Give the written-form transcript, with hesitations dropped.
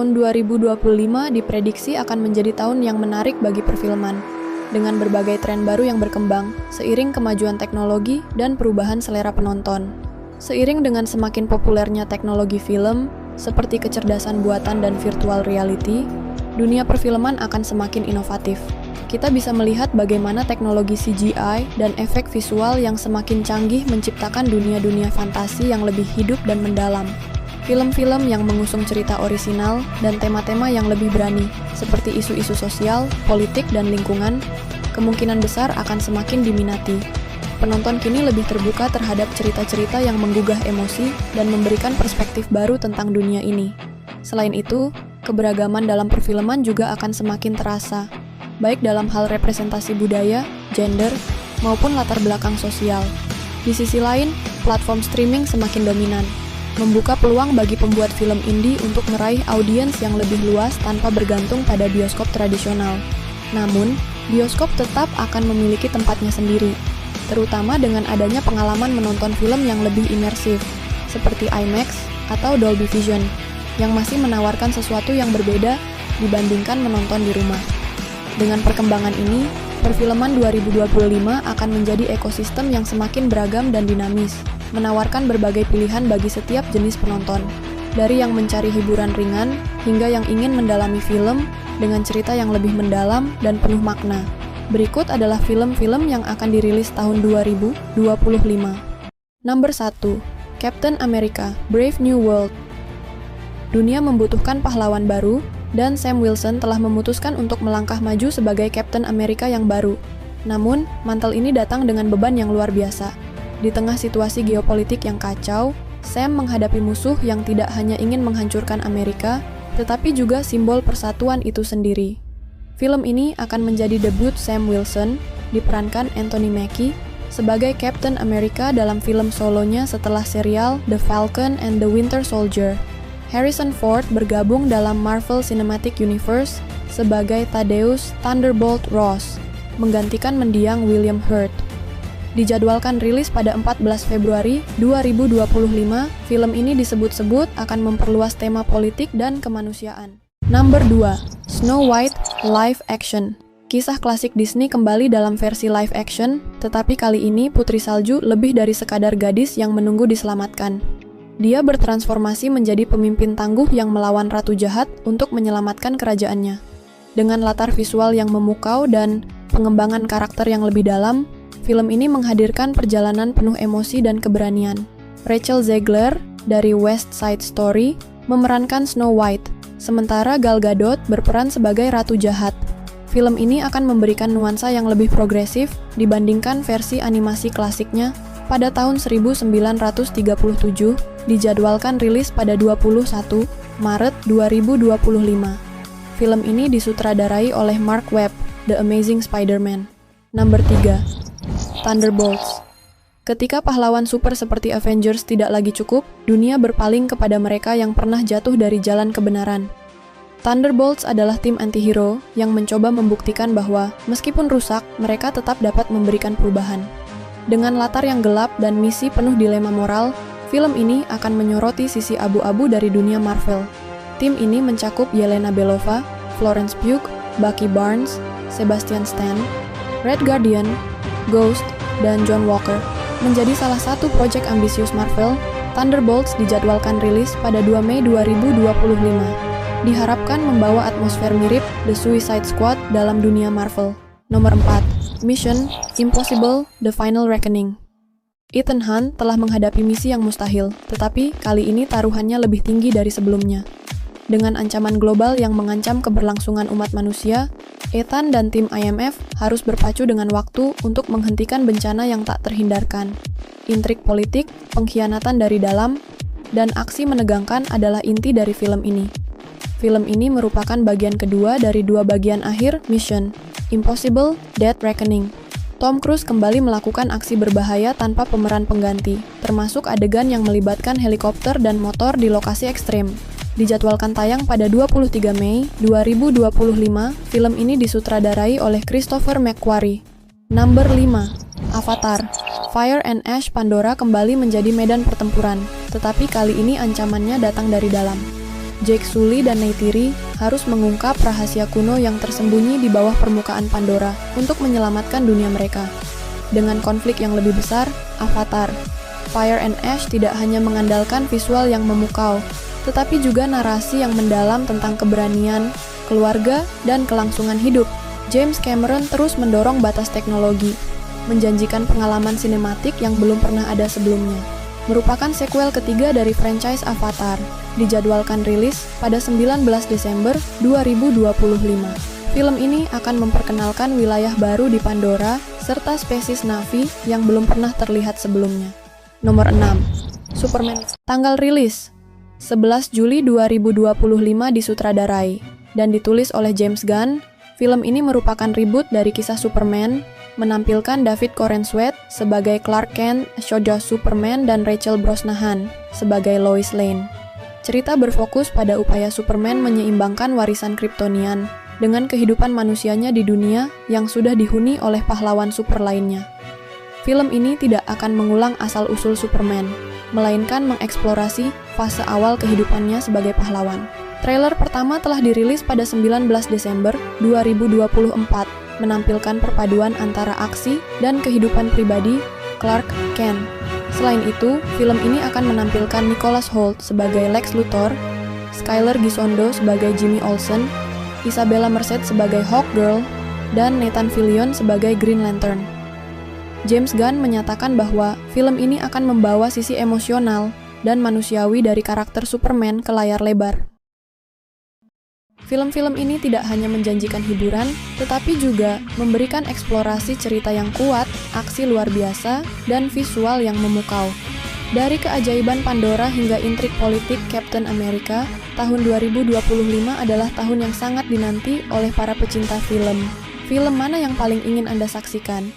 Tahun 2025 diprediksi akan menjadi tahun yang menarik bagi perfilman, dengan berbagai tren baru yang berkembang, seiring kemajuan teknologi dan perubahan selera penonton. Seiring dengan semakin populernya teknologi film, seperti kecerdasan buatan dan virtual reality, dunia perfilman akan semakin inovatif. Kita bisa melihat bagaimana teknologi CGI dan efek visual yang semakin canggih menciptakan dunia-dunia fantasi yang lebih hidup dan mendalam. Film-film yang mengusung cerita orisinal dan tema-tema yang lebih berani, seperti isu-isu sosial, politik, dan lingkungan, kemungkinan besar akan semakin diminati. Penonton kini lebih terbuka terhadap cerita-cerita yang menggugah emosi dan memberikan perspektif baru tentang dunia ini. Selain itu, keberagaman dalam perfilman juga akan semakin terasa, baik dalam hal representasi budaya, gender, maupun latar belakang sosial. Di sisi lain, platform streaming semakin dominan, membuka peluang bagi pembuat film indie untuk meraih audiens yang lebih luas tanpa bergantung pada bioskop tradisional. Namun, bioskop tetap akan memiliki tempatnya sendiri, terutama dengan adanya pengalaman menonton film yang lebih imersif, seperti IMAX atau Dolby Vision, yang masih menawarkan sesuatu yang berbeda dibandingkan menonton di rumah. Dengan perkembangan ini, perfilman 2025 akan menjadi ekosistem yang semakin beragam dan dinamis, menawarkan berbagai pilihan bagi setiap jenis penonton, dari yang mencari hiburan ringan hingga yang ingin mendalami film dengan cerita yang lebih mendalam dan penuh makna. Berikut adalah film-film yang akan dirilis tahun 2025. Nomor 1. Captain America: Brave New World. Dunia membutuhkan pahlawan baru, dan Sam Wilson telah memutuskan untuk melangkah maju sebagai Captain America yang baru. Namun, mantel ini datang dengan beban yang luar biasa. Di tengah situasi geopolitik yang kacau, Sam menghadapi musuh yang tidak hanya ingin menghancurkan Amerika, tetapi juga simbol persatuan itu sendiri. Film ini akan menjadi debut Sam Wilson, diperankan Anthony Mackie, sebagai Captain America dalam film solonya setelah serial The Falcon and the Winter Soldier. Harrison Ford bergabung dalam Marvel Cinematic Universe sebagai Thaddeus Thunderbolt Ross, menggantikan mendiang William Hurt. Dijadwalkan rilis pada 14 Februari 2025, film ini disebut-sebut akan memperluas tema politik dan kemanusiaan. Nomor 2. Snow White Live Action. Kisah klasik Disney kembali dalam versi live action, tetapi kali ini Putri Salju lebih dari sekadar gadis yang menunggu diselamatkan. Dia bertransformasi menjadi pemimpin tangguh yang melawan ratu jahat untuk menyelamatkan kerajaannya. Dengan latar visual yang memukau dan pengembangan karakter yang lebih dalam, film ini menghadirkan perjalanan penuh emosi dan keberanian. Rachel Zegler dari West Side Story memerankan Snow White, sementara Gal Gadot berperan sebagai ratu jahat. Film ini akan memberikan nuansa yang lebih progresif dibandingkan versi animasi klasiknya. Pada tahun 1937, dijadwalkan rilis pada 21 Maret 2025. Film ini disutradarai oleh Mark Webb, The Amazing Spider-Man. Nomor 3. Thunderbolts. Ketika pahlawan super seperti Avengers tidak lagi cukup, dunia berpaling kepada mereka yang pernah jatuh dari jalan kebenaran. Thunderbolts adalah tim antihero yang mencoba membuktikan bahwa meskipun rusak, mereka tetap dapat memberikan perubahan. Dengan latar yang gelap dan misi penuh dilema moral, film ini akan menyoroti sisi abu-abu dari dunia Marvel. Tim ini mencakup Yelena Belova, Florence Pugh, Bucky Barnes, Sebastian Stan, Red Guardian, Ghost, dan John Walker. Menjadi salah satu proyek ambisius Marvel, Thunderbolts dijadwalkan rilis pada 2 Mei 2025. Diharapkan membawa atmosfer mirip The Suicide Squad dalam dunia Marvel. Nomor 4. Mission: Impossible – The Final Reckoning. Ethan Hunt telah menghadapi misi yang mustahil, tetapi kali ini taruhannya lebih tinggi dari sebelumnya. Dengan ancaman global yang mengancam keberlangsungan umat manusia, Ethan dan tim IMF harus berpacu dengan waktu untuk menghentikan bencana yang tak terhindarkan. Intrik politik, pengkhianatan dari dalam, dan aksi menegangkan adalah inti dari film ini. Film ini merupakan bagian kedua dari 2 bagian akhir Mission: Impossible – Dead Reckoning. Tom Cruise kembali melakukan aksi berbahaya tanpa pemeran pengganti, termasuk adegan yang melibatkan helikopter dan motor di lokasi ekstrim. Dijadwalkan tayang pada 23 Mei 2025, film ini disutradarai oleh Christopher McQuarrie. Nomor 5. Avatar. Fire and Ash Pandora kembali menjadi medan pertempuran, tetapi kali ini ancamannya datang dari dalam. Jake Sully dan Neytiri harus mengungkap rahasia kuno yang tersembunyi di bawah permukaan Pandora untuk menyelamatkan dunia mereka. Dengan konflik yang lebih besar, Avatar Fire and Ash tidak hanya mengandalkan visual yang memukau, tetapi juga narasi yang mendalam tentang keberanian, keluarga, dan kelangsungan hidup. James Cameron terus mendorong batas teknologi, menjanjikan pengalaman sinematik yang belum pernah ada sebelumnya. Merupakan sequel ketiga dari franchise Avatar, dijadwalkan rilis pada 19 Desember 2025. Film ini akan memperkenalkan wilayah baru di Pandora serta spesies Na'vi yang belum pernah terlihat sebelumnya. Nomor 6. Superman. Tanggal rilis 11 Juli 2025 disutradarai dan ditulis oleh James Gunn. Film ini merupakan reboot dari kisah Superman, menampilkan David Corenswet sebagai Clark Kent, Shojah Superman, dan Rachel Brosnahan sebagai Lois Lane. Cerita berfokus pada upaya Superman menyeimbangkan warisan Kryptonian dengan kehidupan manusianya di dunia yang sudah dihuni oleh pahlawan super lainnya. Film ini tidak akan mengulang asal-usul Superman, melainkan mengeksplorasi fase awal kehidupannya sebagai pahlawan. Trailer pertama telah dirilis pada 19 Desember 2024, menampilkan perpaduan antara aksi dan kehidupan pribadi Clark Kent. Selain itu, film ini akan menampilkan Nicholas Hoult sebagai Lex Luthor, Skyler Gisondo sebagai Jimmy Olsen, Isabella Merced sebagai Hawkgirl, dan Nathan Fillion sebagai Green Lantern. James Gunn menyatakan bahwa film ini akan membawa sisi emosional dan manusiawi dari karakter Superman ke layar lebar. Film-film ini tidak hanya menjanjikan hiburan, tetapi juga memberikan eksplorasi cerita yang kuat, aksi luar biasa, dan visual yang memukau. Dari keajaiban Pandora hingga intrik politik Captain America, tahun 2025 adalah tahun yang sangat dinanti oleh para pecinta film. Film mana yang paling ingin Anda saksikan?